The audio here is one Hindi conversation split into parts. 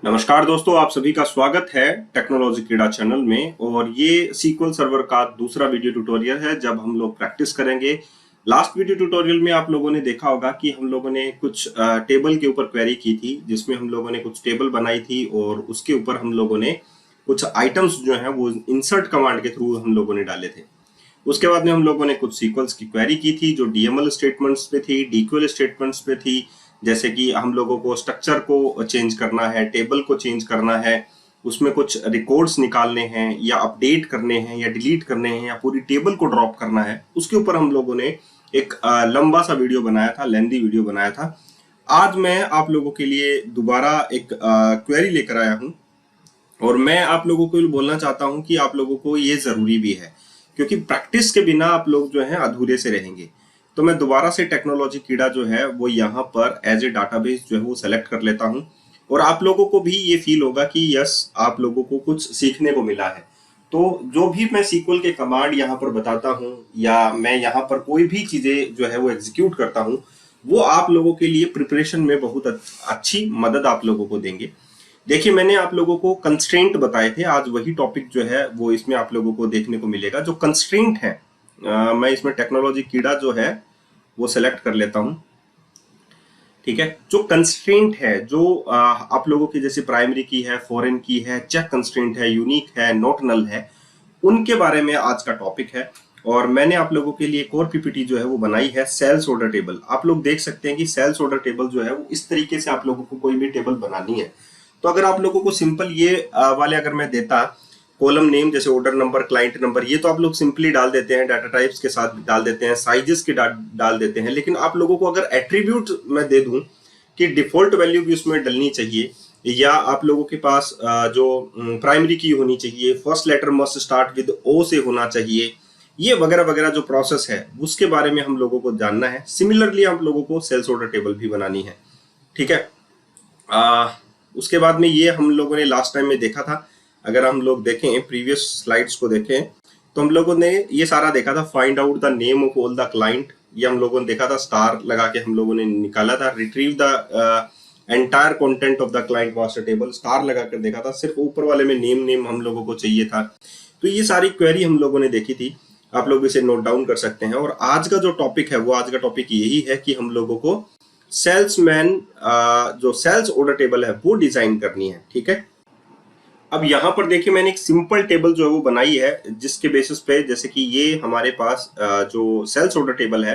नमस्कार दोस्तों, आप सभी का स्वागत है टेक्नोलॉजी क्रीड़ा चैनल में। और ये सीक्वल सर्वर का दूसरा वीडियो ट्यूटोरियल है जब हम लोग प्रैक्टिस करेंगे। लास्ट वीडियो ट्यूटोरियल में आप लोगों ने देखा होगा कि हम लोगों ने कुछ टेबल के ऊपर क्वेरी की थी, जिसमें हम लोगों ने कुछ टेबल बनाई थी और उसके ऊपर हम लोगों ने कुछ आइटम्स जो है वो इंसर्ट कमांड के थ्रू हम लोगों ने डाले थे। उसके बाद में हम लोगों ने कुछ सीक्वल्स की क्वेरी की थी जो डीएमएल स्टेटमेंट्स पे थी, डीक्यूएल स्टेटमेंट्स पे थी। जैसे कि हम लोगों को स्ट्रक्चर को चेंज करना है, टेबल को चेंज करना है, उसमें कुछ रिकॉर्ड्स निकालने हैं या अपडेट करने हैं या डिलीट करने हैं या पूरी टेबल को ड्रॉप करना है। उसके ऊपर हम लोगों ने एक लंबा सा वीडियो बनाया था, लेंदी वीडियो बनाया था। आज मैं आप लोगों के लिए दोबारा एक क्वेरी लेकर आया हूं और मैं आप लोगों को बोलना चाहता हूं कि आप लोगों को ये जरूरी भी है, क्योंकि प्रैक्टिस के बिना आप लोग जो है अधूरे से रहेंगे। तो मैं दोबारा से टेक्नोलॉजी कीड़ा जो है वो यहाँ पर एज ए डाटाबेस जो है वो सेलेक्ट कर लेता हूँ और आप लोगों को भी ये फील होगा कि यस, आप लोगों को कुछ सीखने को मिला है। तो जो भी मैं सीक्वल के कमांड यहाँ पर बताता हूँ या मैं यहाँ पर कोई भी चीजें जो है वो एग्जीक्यूट करता हूँ, वो आप लोगों के लिए प्रिपरेशन में बहुत अच्छी मदद आप लोगों को देंगे। देखिए, मैंने आप लोगों को कंस्ट्रेंट बताए थे, आज वही टॉपिक जो है वो इसमें आप लोगों को देखने को मिलेगा। जो कंस्ट्रेंट है, मैं इसमें टेक्नोलॉजी कीड़ा जो है वो सेलेक्ट कर लेता हूं। ठीक है, जो कंस्ट्रेंट है, जो आप लोगों की जैसे प्राइमरी की है, फॉरेन की है, चेक कंस्ट्रेंट है, यूनिक है, नॉट नल है, उनके बारे में आज का टॉपिक है। और मैंने आप लोगों के लिए एक और पीपीटी जो है वो बनाई है, सेल्स ऑर्डर टेबल। आप लोग देख सकते हैं कि सेल्स ऑर्डर टेबल जो है वो इस तरीके से आप लोगों को कोई भी टेबल बनानी है। तो अगर आप लोगों को सिंपल ये वाले अगर मैं देता, कॉलम नेम जैसे ऑर्डर नंबर, क्लाइंट नंबर, ये तो आप लोग सिंपली डाल देते हैं, डाटा टाइप्स के साथ डाल देते हैं, साइजेस के डाल देते हैं। लेकिन आप लोगों को अगर एट्रीब्यूट मैं दे दूं कि डिफॉल्ट वैल्यू भी उसमें डलनी चाहिए, या आप लोगों के पास जो प्राइमरी की होनी चाहिए, first letter must start with O से होना चाहिए, ये वगैरह वगैरह जो प्रोसेस है उसके बारे में हम लोगों को जानना है। सिमिलरली आप लोगों को सेल्स ऑर्डर टेबल भी बनानी है। ठीक है, उसके बाद में ये हम लोगों ने लास्ट टाइम में देखा था। अगर हम लोग देखें प्रीवियस स्लाइड्स को देखें तो हम लोगों ने ये सारा देखा था। Find out the name of all the client, ये हम लोगों ने देखा था। स्टार लगा के हम लोगों ने निकाला था। Retrieve the entire content of the client master table, star लगा कर देखा था। सिर्फ ऊपर वाले में नेम हम लोगों को चाहिए था। तो ये सारी क्वेरी हम लोगों ने देखी थी, आप लोग इसे नोट डाउन कर सकते हैं। और आज का जो टॉपिक है वो आज का टॉपिक यही है कि हम लोगों को सेल्समैन जो सेल्स ऑर्डर टेबल है वो डिजाइन करनी है। ठीक है, अब यहाँ पर देखिए मैंने एक सिंपल टेबल जो है वो बनाई है, जिसके बेसिस पे जैसे कि ये हमारे पास जो सेल्स ऑर्डर टेबल है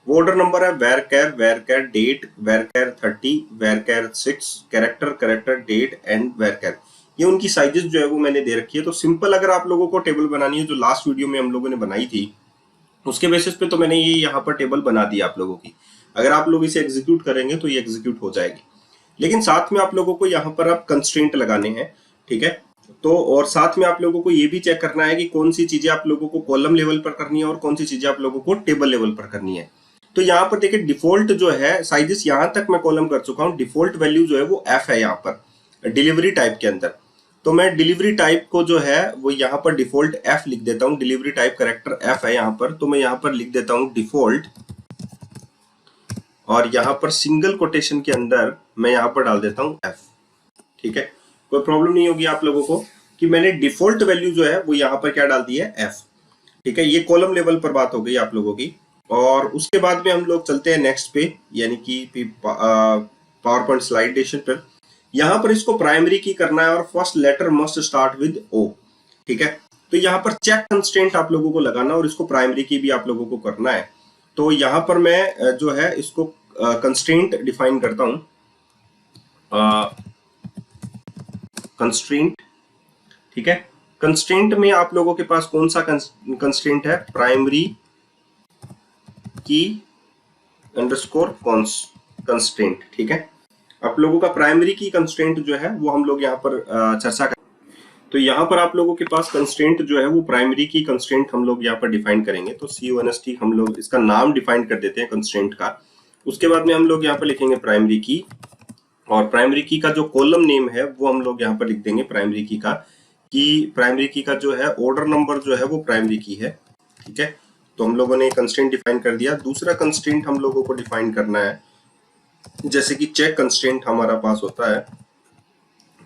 वो ऑर्डर नंबर है varchar date, varchar 30, varchar 6, character date and varchar. ये उनकी साइजेस जो है वो मैंने दे रखी है। तो सिंपल अगर आप लोगों को टेबल बनानी है, जो लास्ट वीडियो में हम लोगों ने बनाई थी उसके बेसिस पे तो मैंने ये यहाँ पर टेबल बना दी आप लोगों की। अगर आप लोग इसे एग्जीक्यूट करेंगे तो ये एग्जीक्यूट हो जाएगी। लेकिन साथ में आप लोगों को यहाँ पर अब कंस्ट्रेंट लगाने हैं। ठीक है, तो और साथ में आप लोगों को ये भी चेक करना है कि कौन सी चीजें आप लोगों को कॉलम लेवल पर करनी है और कौन सी चीजें आप लोगों को टेबल लेवल पर करनी है। तो यहाँ पर देखिए डिफॉल्ट जो है साइजेस यहाँ तक मैं कॉलम कर चुका हूँ। डिफॉल्ट वैल्यू जो है वो एफ है यहाँ पर डिलीवरी टाइप के अंदर। तो मैं डिलीवरी टाइप को जो है वो यहाँ पर डिफॉल्ट एफ लिख देता हूँ। डिलीवरी टाइप कैरेक्टर एफ है यहाँ पर, तो मैं यहाँ पर लिख देता हूँ डिफॉल्ट, और यहाँ पर सिंगल कोटेशन के अंदर मैं यहाँ पर डाल देता हूँ एफ। ठीक है, कोई प्रॉब्लम नहीं होगी आप लोगों को कि मैंने डिफॉल्ट वैल्यू जो है वो यहाँ पर क्या डाल दी है, एफ। ठीक है, ये कॉलम लेवल पर बात हो गई आप लोगों की। और उसके बाद में हम लोग चलते हैं नेक्स्ट पे, यानी कि पावर पॉइंट स्लाइडेशन पर। यहाँ पर इसको प्राइमरी की करना है और first letter must start with O. ठीक है, तो यहाँ पर चेक कंस्ट्रेंट आप लोगों को लगाना और इसको प्राइमरी की भी आप लोगों को करना है। तो यहाँ पर मैं जो है इसको कंस्ट्रेंट डिफाइन करता हूं। कंस्ट्रेंट, ठीक है, कंस्ट्रेंट में आप लोगों के पास कौन सा कंस्ट्रेंट है, प्राइमरी की अंडरस्कोर कंस्ट्रेंट। ठीक है, आप लोगों का प्राइमरी की कंस्ट्रेंट जो है वो हम लोग यहाँ पर चर्चा कर। तो यहाँ पर आप लोगों के पास कंस्ट्रेंट जो है वो प्राइमरी की कंस्ट्रेंट हम लोग यहाँ पर डिफाइन करेंगे। तो CONST हम लोग इसका नाम डिफाइन कर देते हैं कंस्ट्रेंट का। उसके बाद में हम लोग यहाँ पर लिखेंगे प्राइमरी की, और प्राइमरी की का जो कॉलम नेम है वो हम लोग यहाँ पर लिख देंगे प्राइमरी की का, कि प्राइमरी की का जो है ऑर्डर नंबर जो है वो प्राइमरी की है। ठीक है, तो हम लोगों ने कंस्ट्रेंट डिफाइन कर दिया। दूसरा कंस्ट्रेंट हम लोगों को डिफाइन करना है, जैसे कि चेक कंस्ट्रेंट हमारा पास होता है।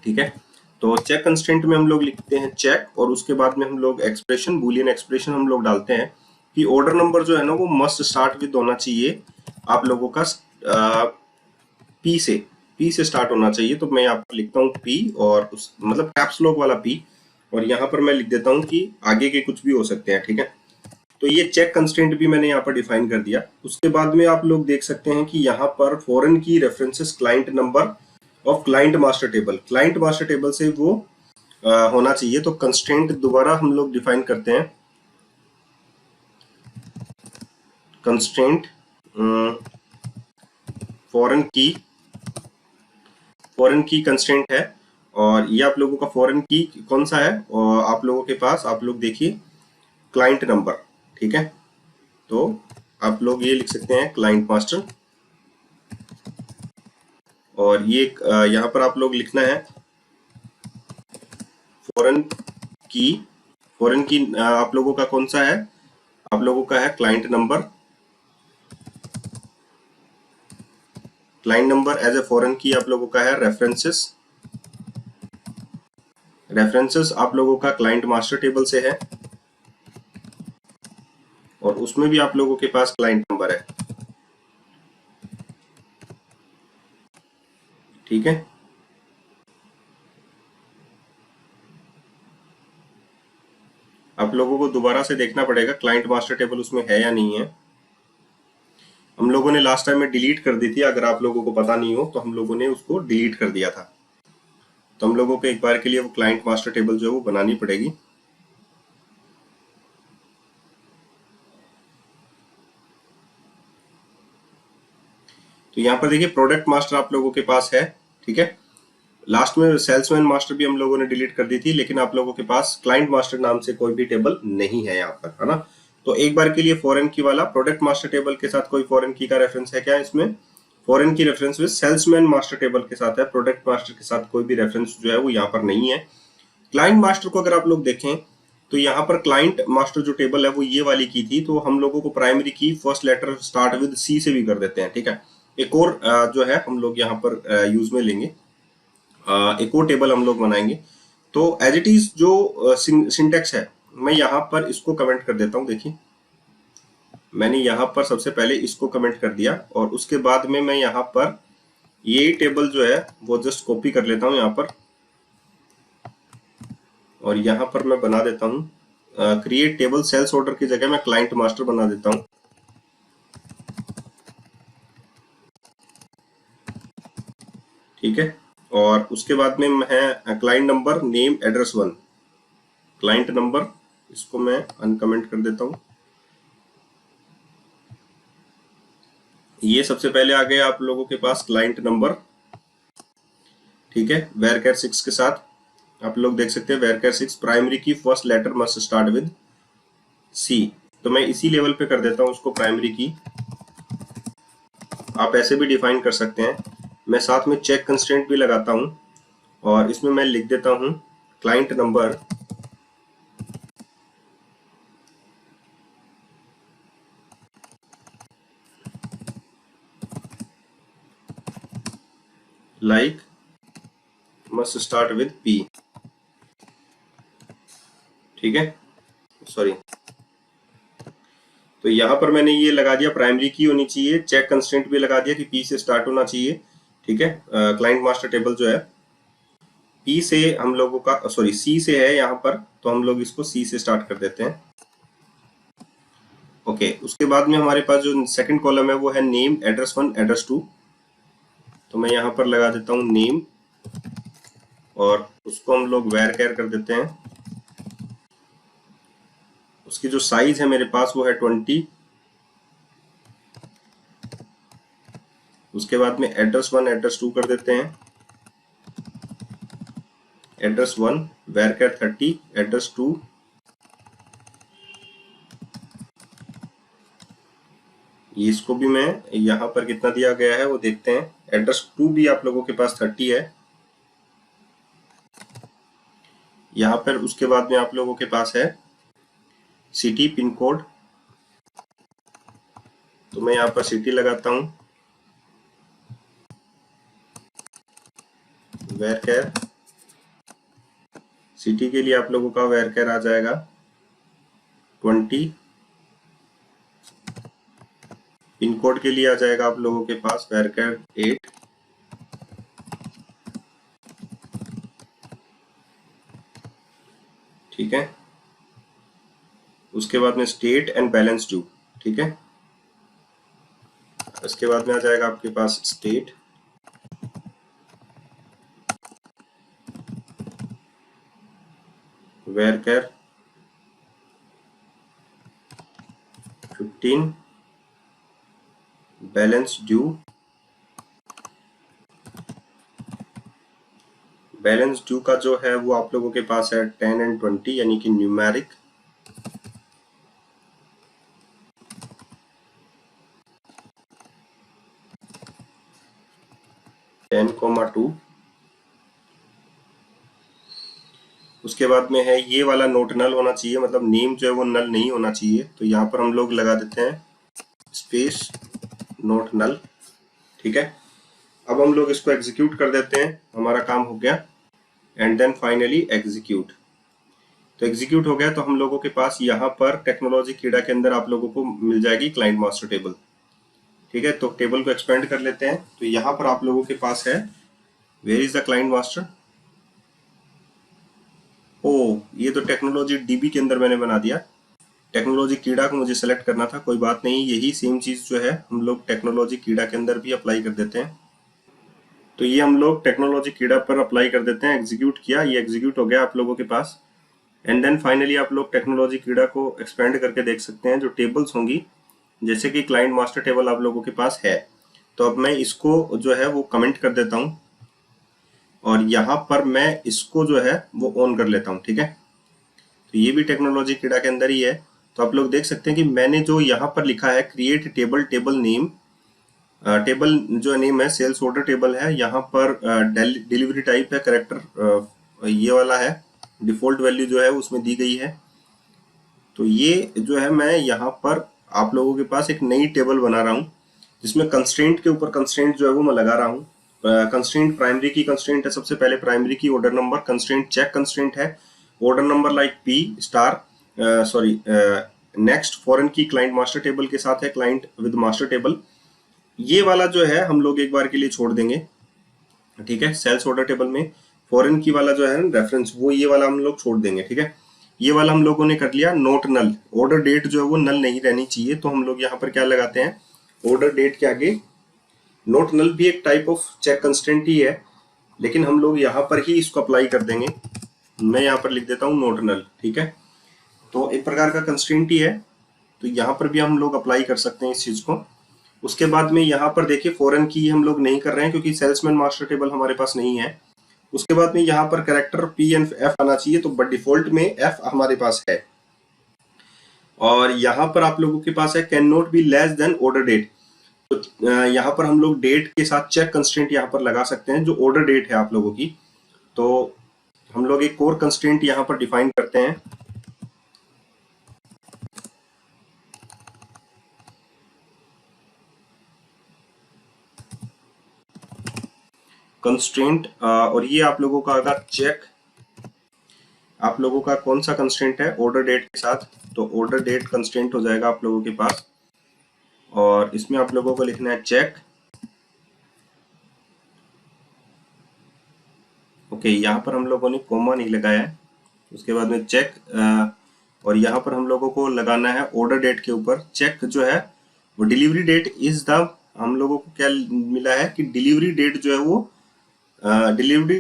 ठीक है। तो चेक कंस्ट्रेंट में हम लोग लिखते हैं चेक, और उसके बाद में हम लोग एक्सप्रेशन, बूलियन एक्सप्रेशन हम लोग डालते हैं कि ऑर्डर नंबर जो है ना वो मस्ट स्टार्ट विद होना चाहिए आप लोगों का पी से स्टार्ट होना चाहिए। तो मैं यहाँ पर लिखता हूँ पी, और उस मतलब कैप्स लॉक वाला पी, और यहाँ पर मैं लिख देता हूँ कि आगे के कुछ भी हो सकते हैं, ठीक है। तो ये चेक कंस्ट्रेंट भी मैंने यहाँ पर डिफाइन कर दिया। उसके बाद में आप लोग देख सकते हैं कि यहाँ पर फॉरेन की references client number of client master table, client master table से वो होना चाहिए। तो कंस्ट्रेंट दोबारा हम लोग डिफाइन करते हैं, कंस्ट्रेंट फॉरेन की कंस्ट्रेंट है, और ये आप लोगों का फॉरेन की कौन सा है, और आप लोगों के पास आप लोग देखिए क्लाइंट नंबर, ठीक है। तो आप लोग ये लिख सकते हैं क्लाइंट मास्टर, और ये यहाँ पर आप लोग लिखना है फॉरेन की, आप लोगों का कौन सा है, आप लोगों का है client number, client number as a foreign की आप लोगों का है रेफरेंसेस, आप लोगों का क्लाइंट मास्टर टेबल से है, और उसमें भी आप लोगों के पास क्लाइंट नंबर है, ठीक है। आप लोगों को दोबारा से देखना पड़ेगा क्लाइंट मास्टर टेबल उसमें है या नहीं है। हम लोगों ने लास्ट टाइम में डिलीट कर दी थी, अगर आप लोगों को पता नहीं हो तो हम लोगों ने उसको डिलीट कर दिया था। तो हम लोगों को एक बार के लिए वो क्लाइंट मास्टर टेबल जो है वो बनानी पड़ेगी। तो यहाँ पर देखिए प्रोडक्ट मास्टर आप लोगों के पास है, ठीक है। लास्ट में सेल्समैन मास्टर भी हम लोगों ने डिलीट कर दी थी, लेकिन आप लोगों के पास क्लाइंट मास्टर नाम से कोई भी टेबल नहीं है यहाँ पर, है ना। तो एक बार के लिए फॉरेन की वाला प्रोडक्ट मास्टर टेबल के साथ कोई फॉरेन की का रेफरेंस है क्या इसमें, फॉरेन की reference with salesman master table के साथ है, प्रोडक्ट मास्टर के साथ कोई भी रेफरेंस जो है वो यहाँ पर नहीं है। क्लाइंट मास्टर को अगर आप लोग देखें तो यहाँ पर क्लाइंट मास्टर जो टेबल है वो ये वाली की थी, तो हम लोगों को प्राइमरी की first letter start with C से भी कर देते हैं, ठीक है। एक और जो है हम लोग यहाँ पर यूज में लेंगे, एक और टेबल हम लोग बनाएंगे। तो एज इट इज जो सिंटेक्स है, मैं यहाँ पर इसको कमेंट कर देता हूँ। देखिए मैंने यहाँ पर सबसे पहले इसको कमेंट कर दिया, और उसके बाद में मैं यहाँ पर ये टेबल जो है वो जस्ट कॉपी कर लेता हूँ यहाँ पर, और यहाँ पर मैं बना देता हूँ क्रिएट टेबल सेल्स ऑर्डर की जगह मैं क्लाइंट मास्टर बना देता हूँ, ठीक है। और उसके बाद में है client number name address 1, client number, इसको मैं अनकमेंट कर देता हूँ। ये सबसे पहले आ गया आप लोगों के पास क्लाइंट नंबर, ठीक है। वेरकेर 6 के साथ आप लोग देख सकते हैं वेरकेर 6 प्राइमरी की first letter must start with C, तो मैं इसी लेवल पे कर देता हूँ उसको प्राइमरी की। आप ऐसे भी डिफाइन कर सकते हैं, मैं साथ में चेक कंस्ट्रेंट भी लगाता हूँ, और इसमें मैं लिख देता हूँ client number like must start with P, ठीक है, सॉरी। तो यहाँ पर मैंने ये लगा दिया प्राइमरी की होनी चाहिए, चेक कंस्ट्रेंट भी लगा दिया कि पी से स्टार्ट होना चाहिए, ठीक है। क्लाइंट मास्टर टेबल जो है पी से हम लोगों का, सॉरी सी से है यहाँ पर, तो हम लोग इसको सी से स्टार्ट कर देते हैं, ओके। उसके बाद में हमारे पास जो सेकंड कॉलम है वो है नेम एड्रेस 1 एड्रेस 2, तो मैं यहाँ पर लगा देता हूँ नेम, और उसको हम लोग वेर केयर कर देते हैं। उसकी जो साइज है मेरे पास वो है 20। उसके बाद में एड्रेस 1 एड्रेस 2 कर देते हैं, एड्रेस 1 वेर केयर 30 एड्रेस 2, इसको भी मैं यहाँ पर कितना दिया गया है वो देखते हैं, एड्रेस 2 भी आप लोगों के पास 30 है यहाँ पर। उसके बाद में आप लोगों के पास है सिटी पिन कोड, तो मैं यहाँ पर सिटी लगाता हूँ, वेर केयर सिटी के लिए आप लोगों का वेरकेर आ जाएगा 20, पिन कोड के लिए आ जाएगा आप लोगों के पास वेरकेर 8, ठीक है। उसके बाद में स्टेट एंड बैलेंस ड्यू, ठीक है। उसके बाद में आ जाएगा आपके पास state, varchar 15, balance due, balance due का जो है वो आप लोगों के पास है 10 एंड 20, यानी कि न्यूमेरिक, टेन कोमा 2। उसके बाद में है ये वाला नोट नल होना चाहिए, मतलब नेम जो है वो नल नहीं होना चाहिए, तो यहाँ पर हम लोग लगा देते हैं स्पेस नोट नल, ठीक है। अब हम लोग इसको एग्जीक्यूट कर देते हैं, हमारा काम हो गया। एंड देन फाइनली एग्जीक्यूट, तो एग्जीक्यूट हो गया। तो हम लोगों के पास यहाँ पर टेक्नोलॉजी कीड़ा के अंदर आप लोगों को मिल जाएगी क्लाइंट मास्टर टेबल, ठीक है। तो टेबल को एक्सपेंड कर लेते हैं। तो यहाँ पर आप लोगों के पास है where is the client master. Oh, ये तो टेक्नोलॉजी डीबी के अंदर मैंने बना दिया। टेक्नोलॉजी कीड़ा को मुझे सेलेक्ट करना था, कोई बात नहीं, यही सेम चीज जो है हम लोग टेक्नोलॉजी कीड़ा के अंदर भी अप्लाई कर देते हैं। तो ये हम लोग टेक्नोलॉजी कीड़ा पर अप्लाई कर देते हैं। एग्जीक्यूट किया, ये एग्जीक्यूट हो गया आप लोगों के पास। एंड देन फाइनली आप लोग टेक्नोलॉजी कीड़ा को एक्सपेंड करके देख सकते हैं। जो टेबल्स होंगी, जैसे कि क्लाइंट मास्टर टेबल आप लोगों के पास है, तो अब मैं इसको जो है वो कमेंट कर देता हूँ और यहाँ पर मैं इसको जो है वो ऑन कर लेता हूँ, ठीक है। तो ये भी टेक्नोलॉजी कीड़ा के अंदर ही है। तो आप लोग देख सकते हैं कि मैंने जो यहाँ पर लिखा है create table, table name, table जो नेम है सेल्स ऑर्डर टेबल है, यहाँ पर डिलीवरी टाइप है करेक्टर, ये वाला है, डिफॉल्ट वैल्यू जो है उसमें दी गई है। तो ये जो है मैं यहाँ पर आप लोगों के पास एक नई टेबल बना रहा हूँ, जिसमें कंस्ट्रेंट के ऊपर कंस्ट्रेंट जो है वो मैं लगा रहा हूँ। कंस्ट्रेंट प्राइमरी की कंस्ट्रेंट है, सबसे पहले primary key order number, constraint check constraint है, order number like P star, sorry next foreign key client master table के साथ है, क्लाइंट विद मास्टर टेबल। ये वाला जो है हम लोग एक बार के लिए छोड़ देंगे, ठीक है। सेल्स ऑर्डर टेबल में फॉरेन की वाला जो है रेफरेंस, वो ये वाला हम लोग छोड़ देंगे, ठीक है। ये वाला हम लोगों ने कर लिया। नोट नल, ऑर्डर डेट जो है वो नल नहीं रहनी चाहिए, तो हम लोग यहाँ पर क्या लगाते हैं, ऑर्डर डेट के आगे नोट नल भी एक टाइप ऑफ चेक कंस्टेंट ही है, लेकिन हम लोग यहाँ पर ही इसको अप्लाई कर देंगे। मैं यहाँ पर लिख देता हूँ नोट नल, ठीक है। तो एक प्रकार का कंस्टेंट ही है, तो यहाँ पर भी हम लोग अप्लाई कर सकते हैं इस चीज को। उसके बाद में यहाँ पर देखिए फॉरेन की हम लोग नहीं कर रहे हैं क्योंकि सेल्समैन मास्टर टेबल हमारे पास नहीं है। उसके बाद में यहाँ पर कैरेक्टर पी एंड एफ आना चाहिए, तो बट डिफॉल्ट में एफ हमारे पास है। और यहाँ पर आप लोगों के पास है can not be less than order date, तो यहाँ पर हम लोग डेट के साथ चेक कंस्ट्रेंट यहाँ पर लगा सकते हैं, जो ऑर्डर डेट है आप लोगों की। तो हम लोग एक कोर कंस्ट्रेंट यहाँ पर डिफाइन करते हैं, कंस्ट्रेंट, और ये आप लोगों का अगर चेक, आप लोगों का कौन सा कंस्ट्रेंट है ऑर्डर डेट के साथ, तो ऑर्डर डेट कंस्ट्रेंट हो जाएगा आप लोगों के पास। और इसमें आप लोगों को लिखना है चेक, ओके। यहाँ पर हम लोगों ने कोमा नहीं लगाया है। उसके बाद में चेक, और यहाँ पर हम लोगों को लगाना है ऑर्डर डेट के ऊपर चेक जो है वो डिलीवरी डेट इज द, हम लोगों को क्या मिला है कि डिलीवरी डेट जो है वो डिलीवरी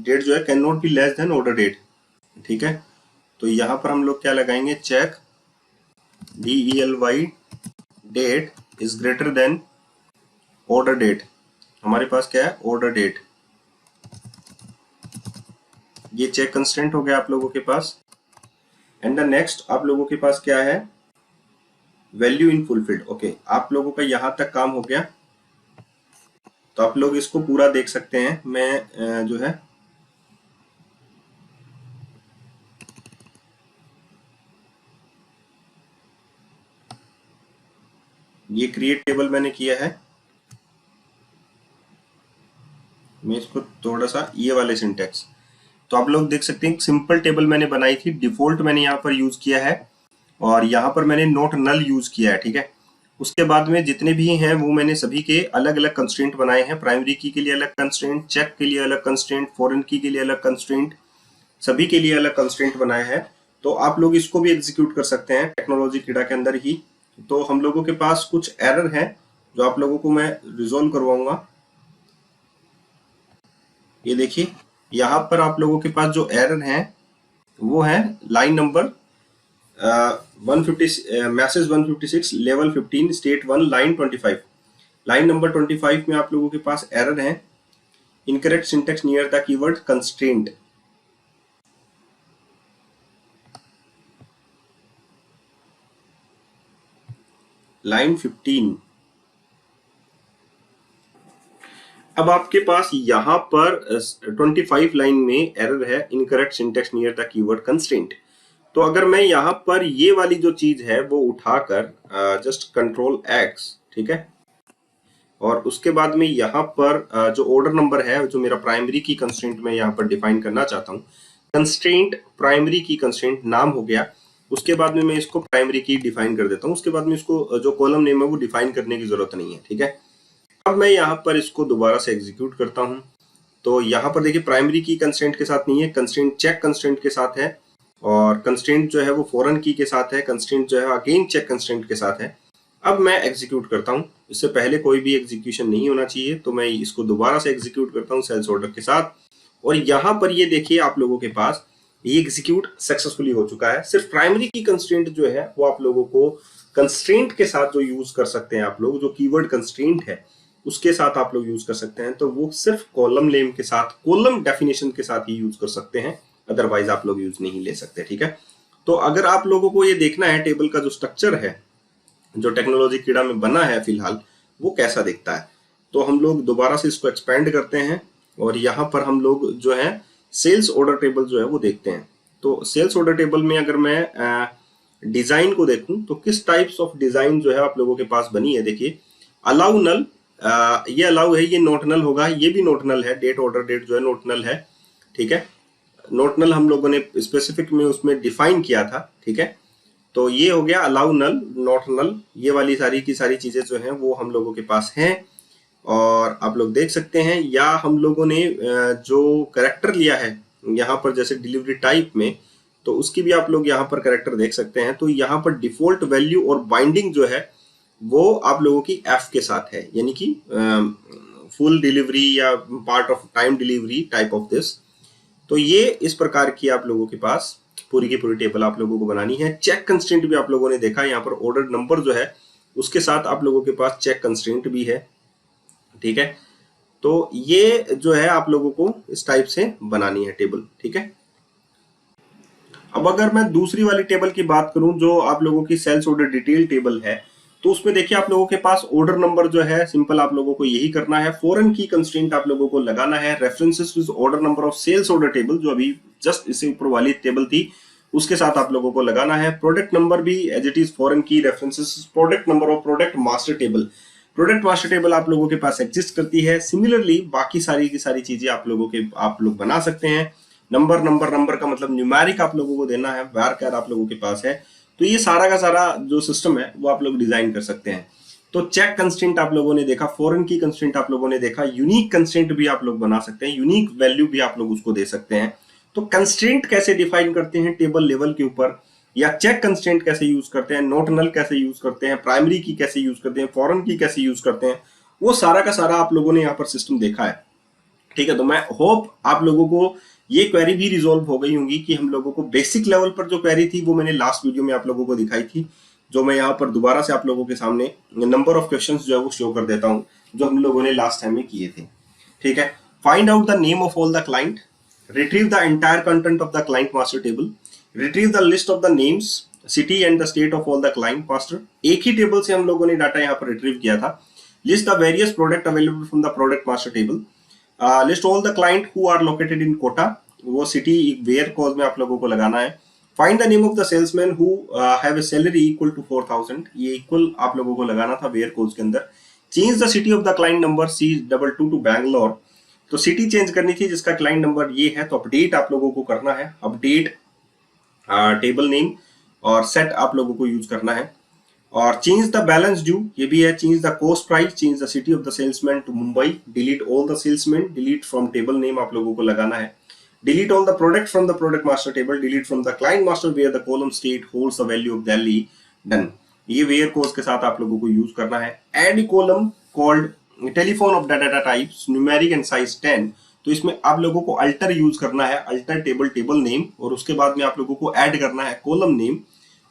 डेट जो है can not be less than order date, ठीक है। तो यहाँ पर हम लोग क्या लगाएंगे, check DELY date is greater than order date. हमारे पास क्या है, ऑर्डर डेट। ये चेक कंस्टेंट हो गया आप लोगों के पास। एंड द नेक्स्ट आप लोगों के पास क्या है, वैल्यू इन फुलफिल्ड, ओके। आप लोगों का यहां तक काम हो गया, तो आप लोग इसको पूरा देख सकते हैं। मैं जो है ये क्रिएट टेबल मैंने किया है, मैं इसको थोड़ा सा ये वाले सिंटेक्स तो आप लोग देख सकते हैं सिंपल टेबल मैंने बनाई थी, डिफॉल्ट मैंने यहाँ पर यूज किया है और यहाँ पर मैंने नॉट नल यूज किया है, ठीक है। उसके बाद में जितने भी हैं वो मैंने सभी के अलग अलग कंस्ट्रेंट बनाए हैं। प्राइमरी की के लिए अलग कंस्ट्रेंट, चेक के लिए अलग कंस्ट्रेंट, फॉरेन की के लिए अलग कंस्ट्रेंट, सभी के लिए अलग कंस्ट्रेंट बनाए हैं। तो आप लोग इसको भी एग्जीक्यूट कर सकते हैं टेक्नोलॉजी कीड़ा के अंदर ही। तो हम लोगों के पास कुछ एरर है जो आप लोगों को मैं रिजोल्व करवाऊंगा। ये देखिए यहाँ पर आप लोगों के पास जो एरर है वो है line number 150 message 156 level 15 state 1 line 25। Line number 25 में आप लोगों के पास एरर है incorrect syntax near the keyword constraint. Line 15। अब आपके पास यहाँ पर 25 लाइन में एरर है incorrect syntax near the keyword constraint. तो अगर मैं यहाँ पर ये वाली जो चीज है वो उठाकर जस्ट कंट्रोल एक्स, ठीक है, और उसके बाद में यहाँ पर जो ऑर्डर नंबर है जो मेरा प्राइमरी की कंस्ट्रेंट में यहाँ पर डिफाइन करना चाहता हूँ, कंस्ट्रेंट प्राइमरी की कंस्ट्रेंट नाम हो गया। उसके बाद में मैं इसको प्राइमरी की डिफाइन कर देता हूँ। उसके बाद में इसको जो कॉलम नेम है वो डिफाइन करने की जरूरत नहीं है, ठीक है। अब मैं यहाँ पर इसको दोबारा से एग्जीक्यूट करता हूँ। तो यहाँ पर देखिए प्राइमरी की कंस्ट्रेंट के साथ नहीं है, कंस्ट्रेंट चेक कंस्ट्रेंट के साथ है और कंस्ट्रेंट जो है वो फॉरेन की के साथ है, कंस्ट्रेंट जो है अगेन चेक कंस्ट्रेंट के साथ है। अब मैं एग्जीक्यूट करता हूँ, इससे पहले कोई भी एग्जीक्यूशन नहीं होना चाहिए, तो मैं इसको दोबारा से एग्जीक्यूट करता हूँ सेल्स ऑर्डर के साथ। और यहाँ पर ये देखिए आप लोगों के पास ये एग्जीक्यूट सक्सेसफुली हो चुका है। सिर्फ प्राइमरी की कंस्ट्रेंट जो है वो आप लोगों को कंस्ट्रेंट के साथ जो यूज कर सकते हैं, आप लोग जो कीवर्ड कंस्ट्रेंट है उसके साथ आप लोग यूज कर सकते हैं। तो वो सिर्फ कॉलम नेम के साथ, कॉलम डेफिनेशन के साथ ही यूज कर सकते हैं, अदरवाइज आप लोग यूज नहीं ले सकते, ठीक है। तो अगर आप लोगों को ये देखना है टेबल का जो स्ट्रक्चर है जो टेक्नोलॉजी कीड़ा में बना है फिलहाल वो कैसा दिखता है, तो हम लोग दोबारा से इसको एक्सपेंड करते हैं और यहाँ पर हम लोग जो है सेल्स ऑर्डर टेबल जो है वो देखते हैं। तो सेल्स ऑर्डर टेबल में अगर मैं डिजाइन को देखूं तो किस टाइप्स ऑफ डिजाइन जो है आप लोगों के पास बनी है, देखिए अलाउ नल, ये अलाउ है, ये नॉट नल होगा, ये भी नॉट नल है, डेट ऑर्डर डेट जो है नॉट नल है, ठीक है। नॉट नल हम लोगों ने स्पेसिफिक में उसमें डिफाइन किया था, ठीक है। तो ये हो गया अलाउ नल, नॉट नल, ये वाली सारी की सारी चीजें जो हैं वो हम लोगों के पास हैं। और आप लोग देख सकते हैं या हम लोगों ने जो कैरेक्टर लिया है यहाँ पर जैसे डिलीवरी टाइप में, तो उसकी भी आप लोग यहाँ पर कैरेक्टर देख सकते हैं। तो यहाँ पर डिफॉल्ट वैल्यू और बाइंडिंग जो है वो आप लोगों की एफ के साथ है, यानी कि फुल डिलीवरी या part of time delivery type of this. तो ये इस प्रकार की आप लोगों के पास पूरी की पूरी टेबल आप लोगों को बनानी है। चेक कंस्ट्रेंट भी आप लोगों ने देखा, यहाँ पर ऑर्डर नंबर जो है उसके साथ आप लोगों के पास चेक कंस्ट्रेंट भी है, ठीक है। तो ये जो है आप लोगों को इस टाइप से बनानी है टेबल, ठीक है। अब अगर मैं दूसरी वाली टेबल की बात करूं जो आप लोगों की सेल्स ऑर्डर डिटेल टेबल है, तो उसमें देखिए आप लोगों के पास ऑर्डर नंबर जो है सिंपल आप लोगों को यही करना है, फॉरेन की कंस्ट्रेंट आप लोगों को लगाना है, references with order number of sales order table जो अभी जस्ट इससे ऊपर वाली टेबल थी उसके साथ आप लोगों को लगाना है। प्रोडक्ट नंबर भी एज इट इज फॉरेन की, references product number of product master table, product master table आप लोगों के पास एग्जिस्ट करती है। सिमिलरली बाकी सारी की सारी चीजें आप लोग बना सकते हैं। नंबर का मतलब न्यूमेरिक आप लोगों को देना है, var आप लोगों के पास है। तो ये सारा का सारा जो सिस्टम है वो आप लोग डिजाइन कर सकते हैं। तो चेक कंस्ट्रेंट आप लोगों ने देखा, फॉरेन की कंस्ट्रेंट आप लोगों ने देखा, यूनिक कंस्ट्रेंट भी आप लोग बना सकते हैं, यूनिक वैल्यू भी आप लोग उसको दे सकते हैं। तो कंस्ट्रेंट कैसे डिफाइन करते हैं टेबल लेवल के ऊपर, या चेक कंस्ट्रेंट कैसे यूज करते हैं, नॉट नल कैसे यूज करते हैं, प्राइमरी की कैसे यूज करते हैं, फॉरेन की कैसे यूज करते हैं, वो सारा का सारा आप लोगों ने यहाँ पर सिस्टम देखा है, ठीक है। तो मैं होप आप लोगों को ये क्वेरी भी रिजॉल्व हो गई होंगी कि हम लोगों को बेसिक लेवल पर जो क्वेरी थी वो मैंने लास्ट वीडियो में आप लोगों को दिखाई थी, जो मैं यहाँ पर दोबारा से आप लोगों के सामने नंबर ऑफ क्वेश्चंस जो है वो शो कर देता हूँ जो हम लोगों ने लास्ट टाइम में किए थे, ठीक है। Find out the name of all the client, retrieve the entire content of the client master table, retrieve the list of the names, city and the state of all the client master. एक ही टेबल से हम लोगों ने डाटा यहाँ पर रिट्रीव किया था। List the various product available from the product master table, list all the client who are located in Kota, वो सिटी वेयर कॉज में आप लोगों को लगाना है। Find the name of the salesman who have a salary equal to 4000, ये इक्वल आप लोगों को लगाना था वेयर कॉज के अंदर। Change the city of the client number C22 to Bangalore, तो सिटी चेंज करनी थी जिसका क्लाइंट नंबर ये है, तो अपडेट आप लोगों को करना है, अपडेट टेबल नेम और सेट आप लोगों को यूज करना है। और चेंज द बैलेंस ड्यू ये भी है, change the cost price, change the city of the salesman to Mumbai, delete all the salesman, delete from table name आप लोगों को लगाना है, delete all the product from the product master table, delete from the client master where the column state holds the value of Delhi, done. ये वेयर कोर्स के साथ आप लोगों को यूज करना है। Add column called telephone of data types numeric and size 10, तो इसमें आप लोगों को अल्टर यूज करना है, अल्टर टेबल टेबल नेम, और उसके बाद में आप लोगों को ऐड करना है कॉलम नेम,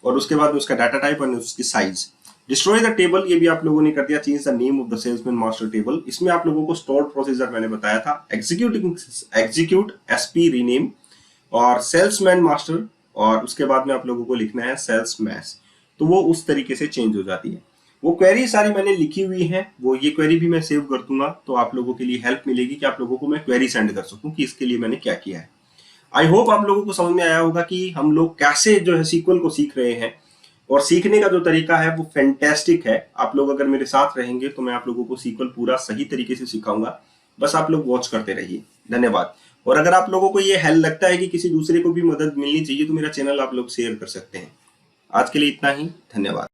और उसके बाद में उसका डाटा टाइप और उसकी साइज। डिस्ट्रॉय द टेबल ये भी आप लोगों ने कर दिया, change the name of the salesman master table, इसमें आप लोगों को स्टोर प्रोसीजर मैंने बताया था, एग्जीक्यूट एसपी रीनेम और सेल्समैन मास्टर, और उसके बाद में आप लोगों को लिखना है सेल्स मैस, तो वो उस तरीके से चेंज हो जाती है। वो क्वेरी सारी मैंने लिखी हुई है, वो ये क्वेरी भी मैं सेव कर दूंगा, तो आप लोगों के लिए हेल्प मिलेगी कि आप लोगों को मैं क्वेरी सेंड कर सकूं कि इसके लिए मैंने क्या किया है। आई होप आप लोगों को समझ में आया होगा कि हम लोग कैसे जो है सीक्वल को सीख रहे हैं, और सीखने का जो तरीका है वो फैंटास्टिक है। आप लोग अगर मेरे साथ रहेंगे तो मैं आप लोगों को सीक्वल पूरा सही तरीके से सिखाऊंगा, बस आप लोग वॉच करते रहिए। धन्यवाद। और अगर आप लोगों को ये हेल्प लगता है कि किसी दूसरे को भी मदद मिलनी चाहिए तो मेरा चैनल आप लोग शेयर कर सकते हैं। आज के लिए इतना ही, धन्यवाद।